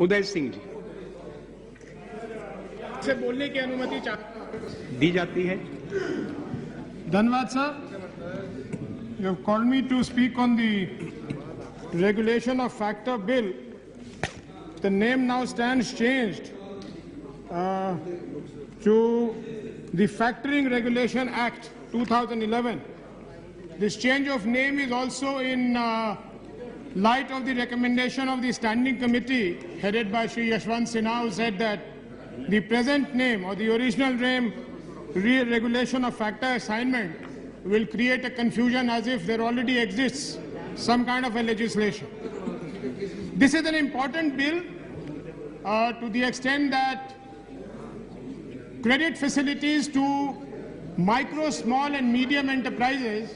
उदय सिंह जी से बोलने की अनुमति दी जाती है। धन्यवाद sir. You have called me to speak on the regulation of factor bill. The name now stands changed to the Factoring Regulation Act 2011. This change of name is also in light of the recommendation of the Standing Committee headed by Shri Yashwant Sinha, who said that the present name or the original name, Regulation of Factor Assignment, will create a confusion as if there already exists some kind of a legislation. This is an important bill to the extent that credit facilities to micro, small and medium enterprises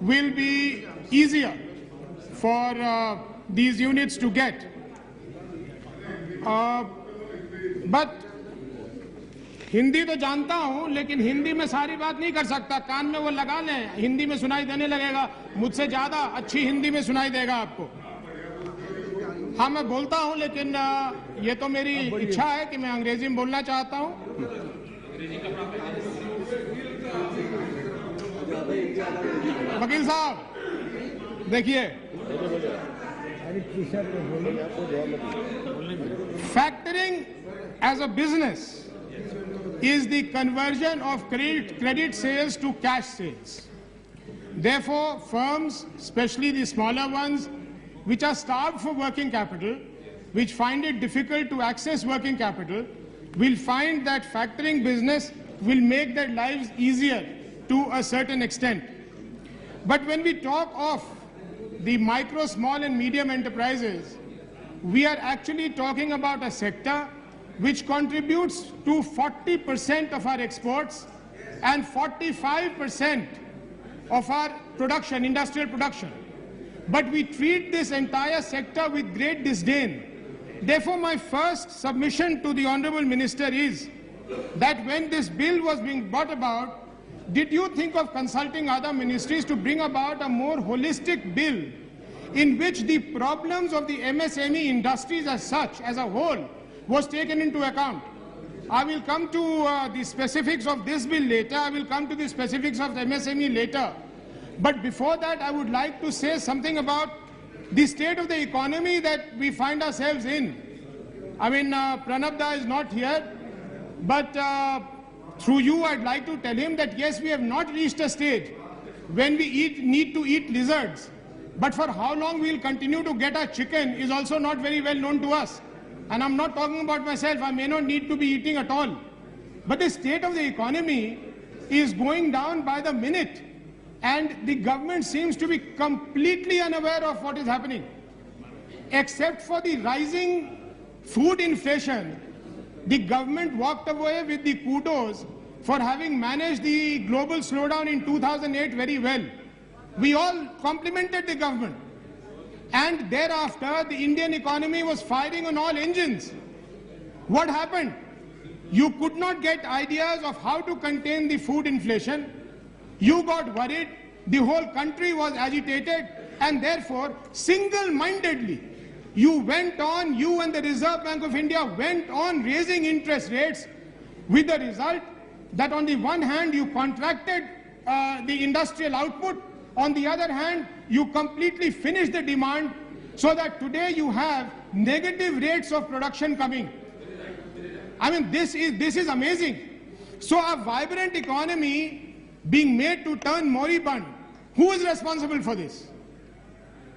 will be easier for these units to get. But Hindi तो जानता हूं, लेकिन हिंदी में सारी बात नहीं कर सकता. कान में वो लगा लें, हिंदी में सुनाई देने लगेगा. मुझसे ज्यादा अच्छी हिंदी में सुनाई देगा आपको. हाँ, मैं बोलता हूं, लेकिन ये तो मेरी इच्छा है कि मैं अंग्रेजी में बोलना चाहता हूं. वकील साहब देखिए, factoring as a business is the conversion of credit sales to cash sales. Therefore, firms, especially the smaller ones, which are starved for working capital, which find it difficult to access working capital, will find that factoring business will make their lives easier to a certain extent. But when we talk of the micro, small and medium enterprises, we are actually talking about a sector which contributes to 40% of our exports and 45% of our production, industrial production. But we treat this entire sector with great disdain. Therefore, my first submission to the Honorable Minister is that when this bill was being brought about, did you think of consulting other ministries to bring about a more holistic bill in which the problems of the MSME industries as such, as a whole, was taken into account? I will come to the specifics of this bill later. I will come to the specifics of MSME later. But before that, I would like to say something about the state of the economy that we find ourselves in. I mean, Pranab Da is not here, but through you, I'd like to tell him that yes, we have not reached a stage when we need to eat lizards. But for how long we'll continue to get our chicken is also not very well known to us. And I'm not talking about myself, I may not need to be eating at all. But the state of the economy is going down by the minute, and the government seems to be completely unaware of what is happening. Except for the rising food inflation, the government walked away with the kudos for having managed the global slowdown in 2008 very well. We all complimented the government. And thereafter, the Indian economy was firing on all engines. What happened? You could not get ideas of how to contain the food inflation. You got worried. The whole country was agitated. And therefore, single-mindedly, you went on, you and the Reserve Bank of India went on raising interest rates, with the result that on the one hand, you contracted the industrial output. On the other hand, you completely finished the demand, so that today you have negative rates of production coming. I mean, this is amazing. So a vibrant economy being made to turn moribund, who is responsible for this?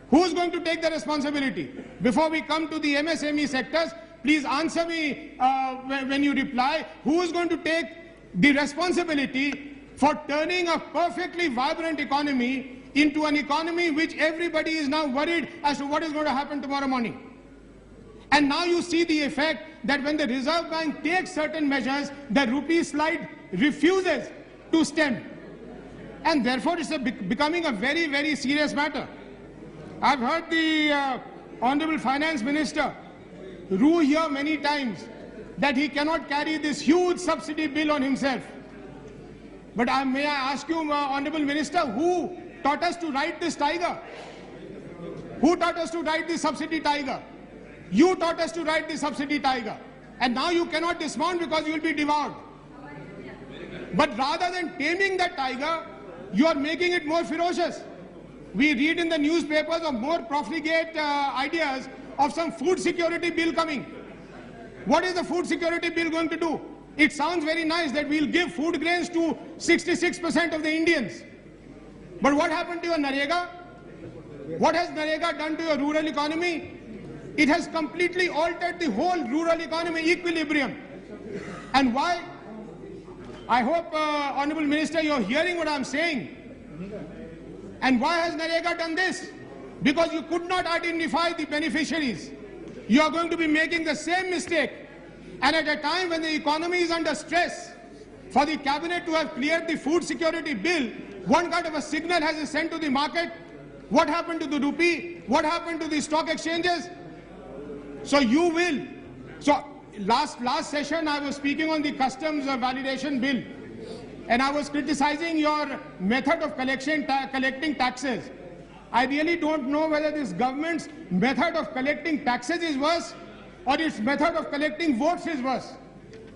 Who is going to take the responsibility? Before we come to the MSME sectors, please answer me when you reply, who is going to take the responsibility for turning a perfectly vibrant economy into an economy which everybody is now worried as to what is going to happen tomorrow morning. And now you see the effect that when the Reserve Bank takes certain measures, the rupee slide refuses to stem. And therefore it's becoming a very, very serious matter. I've heard the Honorable Finance Minister rue here many times that he cannot carry this huge subsidy bill on himself. But may I ask you, Honorable Minister, who taught us to ride this tiger? Who taught us to ride this subsidy tiger? You taught us to ride the subsidy tiger, and now you cannot dismount because you will be devoured. But rather than taming that tiger, you are making it more ferocious. We read in the newspapers of more profligate ideas of some food security bill coming. What is the food security bill going to do? It sounds very nice that we'll give food grains to 66% of the Indians. But what happened to your Narega? What has Narega done to your rural economy? It has completely altered the whole rural economy equilibrium. And why? I hope, Honorable Minister, you're hearing what I'm saying. And why has Narega done this? Because you could not identify the beneficiaries. You are going to be making the same mistake. And at a time when the economy is under stress, for the cabinet to have cleared the food security bill, one kind of a signal has been sent to the market. What happened to the rupee? What happened to the stock exchanges? So you will. So last session I was speaking on the customs validation bill, and I was criticizing your method of collecting taxes. I really don't know whether this government's method of collecting taxes is worse or its method of collecting votes is worse.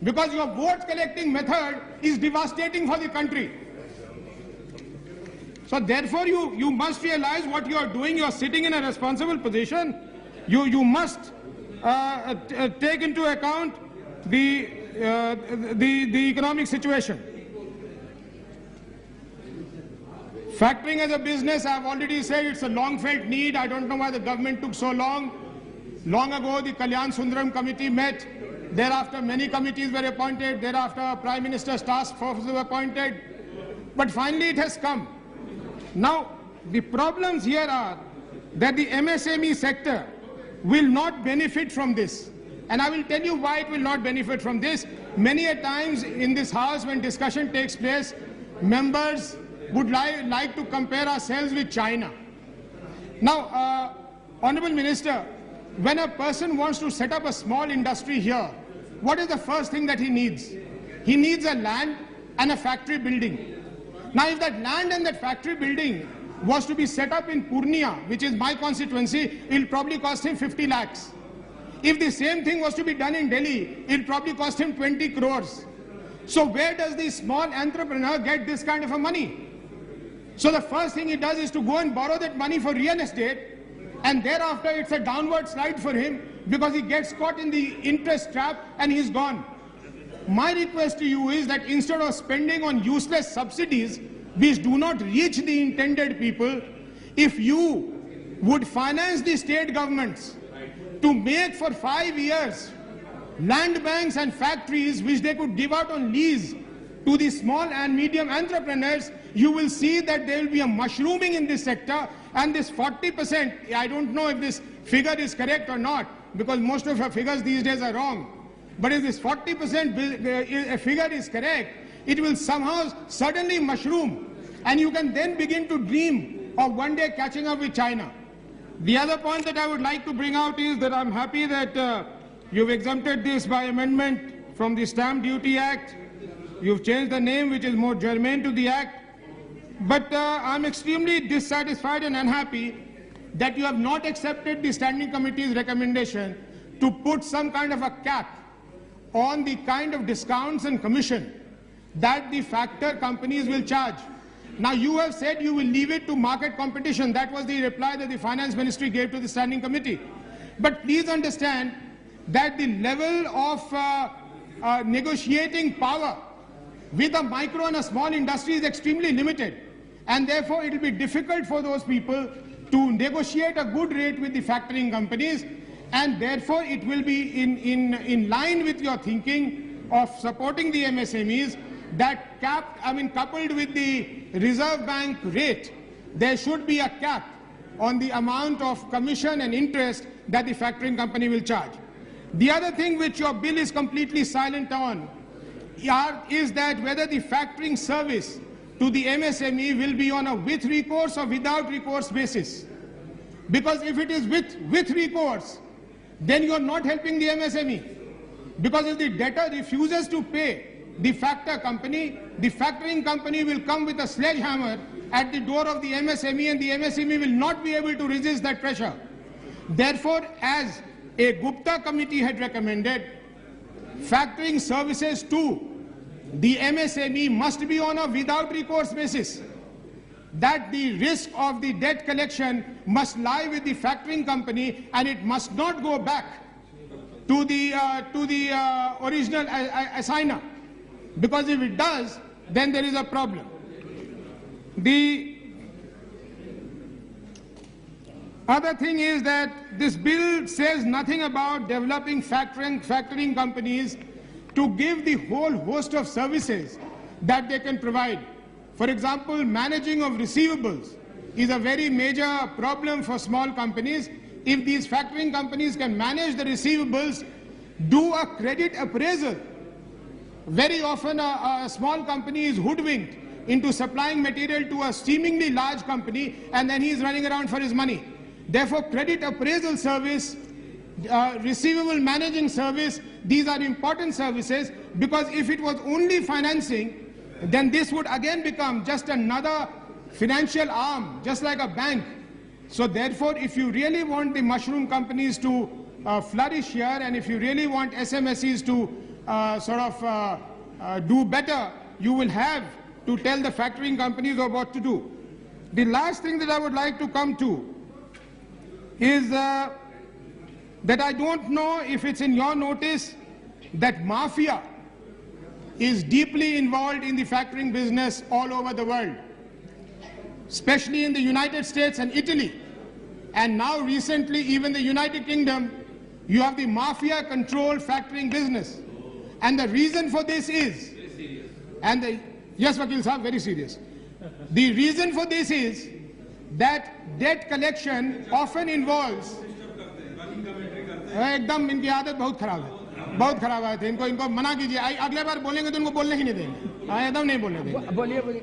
Because your vote collecting method is devastating for the country. So therefore you must realize what you are doing. You are sitting in a responsible position. You must take into account the economic situation. Factoring as a business, I have already said it's a long-felt need. I don't know why the government took so long. Long ago, the Kalyan Sundaram committee met. Thereafter, many committees were appointed. Thereafter, Prime Minister's task force was appointed. But finally, it has come. Now, the problems here are that the MSME sector will not benefit from this. And I will tell you why it will not benefit from this. Many a times in this house, when discussion takes place, members would like to compare ourselves with China. Now, Honorable Minister, when a person wants to set up a small industry here, what is the first thing that he needs? He needs a land and a factory building. Now, if that land and that factory building was to be set up in Purnia, which is my constituency, it will probably cost him 50 lakhs. If the same thing was to be done in Delhi, it will probably cost him 20 crores. So where does the small entrepreneur get this kind of a money? So the first thing he does is to go and borrow that money for real estate, and thereafter it's a downward slide for him because he gets caught in the interest trap and he's gone. My request to you is that instead of spending on useless subsidies which do not reach the intended people, if you would finance the state governments to make for 5 years land banks and factories which they could give out on lease to the small and medium entrepreneurs, you will see that there will be a mushrooming in this sector, and this 40%, I don't know if this figure is correct or not, because most of our figures these days are wrong. But if this 40% figure is correct, it will somehow suddenly mushroom, and you can then begin to dream of one day catching up with China. The other point that I would like to bring out is that I'm happy that you've exempted this by amendment from the Stamp Duty Act. You've changed the name, which is more germane to the Act. But I'm extremely dissatisfied and unhappy that you have not accepted the Standing Committee's recommendation to put some kind of a cap on the kind of discounts and commission that the factor companies will charge. Now, you have said you will leave it to market competition. That was the reply that the Finance Ministry gave to the Standing Committee. But please understand that the level of negotiating power with a micro and a small industry is extremely limited. And therefore, it will be difficult for those people to negotiate a good rate with the factoring companies. And therefore, it will be in line with your thinking of supporting the MSMEs that coupled with the Reserve Bank rate, there should be a cap on the amount of commission and interest that the factoring company will charge. The other thing which your bill is completely silent on is that whether the factoring service to the MSME will be on a with recourse or without recourse basis. Because if it is with recourse, then you are not helping the MSME. Because if the debtor refuses to pay the factoring company will come with a sledgehammer at the door of the MSME, and the MSME will not be able to resist that pressure. Therefore, as a Gupta committee had recommended factoring services to the MSME must be on a without recourse basis, that the risk of the debt collection must lie with the factoring company and it must not go back to the original assigner, because if it does, then there is a problem. The other thing is that this bill says nothing about developing factoring companies to give the whole host of services that they can provide. For example, managing of receivables is a very major problem for small companies. If these factoring companies can manage the receivables, do a credit appraisal. Very often a small company is hoodwinked into supplying material to a seemingly large company, and then he is running around for his money. Therefore, credit appraisal service, receivable managing service, these are important services, because if it was only financing, then this would again become just another financial arm, just like a bank. So therefore, if you really want the mushroom companies to flourish here, and if you really want SMSEs to do better, you will have to tell the factoring companies of what to do. The last thing that I would like to come to is that I don't know if it's in your notice that mafia is deeply involved in the factoring business all over the world, especially in the United States and Italy. And now recently, even the United Kingdom, you have the mafia-controlled factoring business. And the reason for this is, yes, Vakil Sahab, very serious. The reason for this is that debt collection often involves, एकदम इनकी आदत बहुत खराब है, बहुत खराब है, इनको मना कीजिए, अगले बार बोलेंगे तो इनको बोलने ही नहीं देंगे, एकदम नहीं बोलने देंगे. बोलिए बोलिए.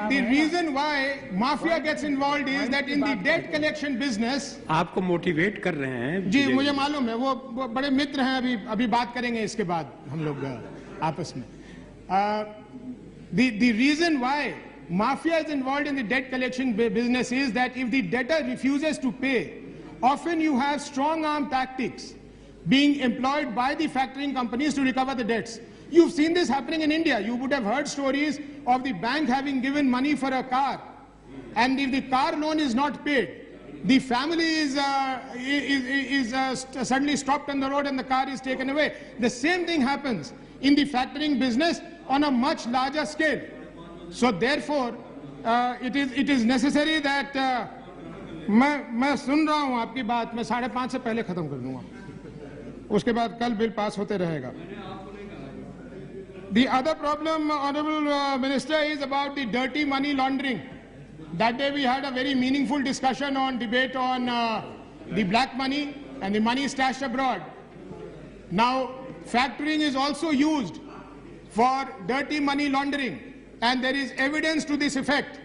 The reason why mafia gets involved is that in the debt collection business, आपको मोटिवेट कर रहे हैं जी मुझे मालूम है, वो बड़े मित्र हैं, अभी बात करेंगे इसके बाद हम लोग आपस में. The reason why mafia is involved in the debt collection business is that if the debtor refuses to pay, often you have strong arm tactics being employed by the factoring companies to recover the debts. You've seen this happening in India. You would have heard stories of the bank having given money for a car, and if the car loan is not paid, the family is suddenly stopped on the road and the car is taken away. The same thing happens in the factoring business on a much larger scale. So therefore, it is necessary that मैं सुन रहा हूँ आपकी बात, मैं 5:30 से पहले खत्म कर दूंगा, उसके बाद कल बिल पास होते रहेगा. The other problem, Honorable Minister, is about the dirty money laundering. That day we had a very meaningful discussion on debate on the black money and the money stashed abroad. Now, factoring is also used for dirty money laundering, and there is evidence to this effect.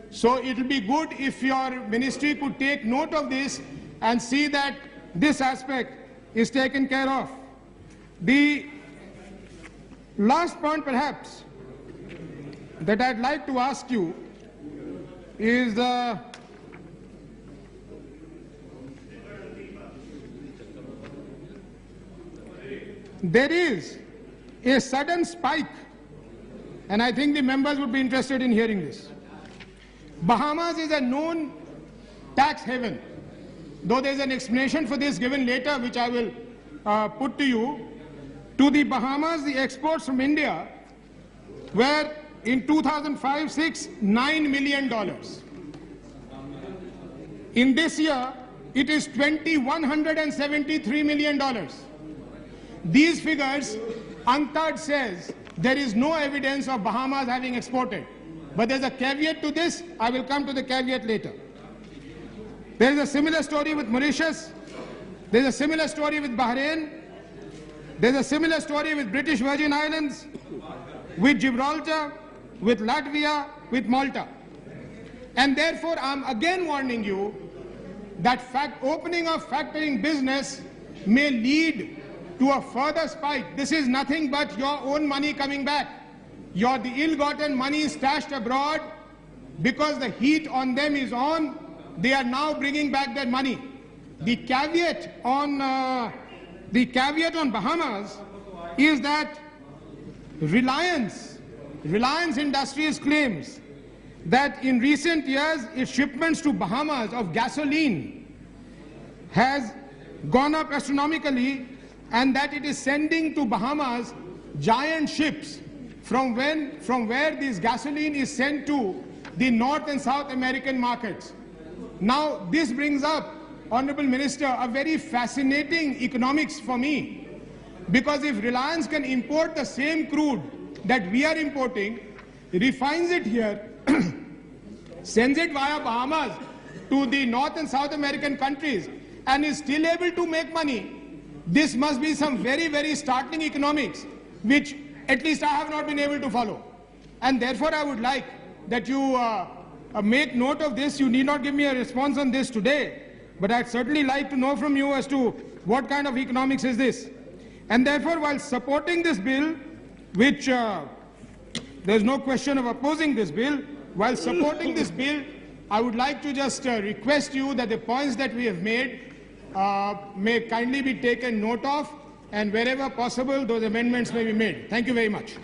So it will be good if your ministry could take note of this and see that this aspect is taken care of. The last point, perhaps, that I'd like to ask you is there is a sudden spike, and I think the members would be interested in hearing this. Bahamas is a known tax haven, though there is an explanation for this given later, which I will put to you. To the Bahamas, the exports from India were in 2005-06, $9 million. In this year, it is $2,173 million. These figures, UNCTAD says there is no evidence of Bahamas having exported. But there's a caveat to this. I will come to the caveat later. There is a similar story with Mauritius. There's a similar story with Bahrain. There's a similar story with British Virgin Islands, with Gibraltar, with Latvia, with Malta. And therefore, I'm again warning you that opening of factoring business may lead to a further spike. This is nothing but your own money coming back. The ill-gotten money stashed abroad, because the heat on them is on, they are now bringing back their money. the caveat on Bahamas is that Reliance Industries claims that in recent years its shipments to Bahamas of gasoline has gone up astronomically, and that it is sending to Bahamas giant ships from where this gasoline is sent to the North and South American markets. Now, this brings up, Honorable Minister, a very fascinating economics for me, because if Reliance can import the same crude that we are importing, refines it here, sends it via Bahamas to the North and South American countries, and is still able to make money, this must be some very, very startling economics, which at least I have not been able to follow. And therefore, I would like that you make note of this. You need not give me a response on this today, but I'd certainly like to know from you as to what kind of economics is this. And therefore, while supporting this bill, which there's no question of opposing this bill, while supporting this bill, I would like to just request you that the points that we have made may kindly be taken note of, and wherever possible, those amendments may be made. Thank you very much.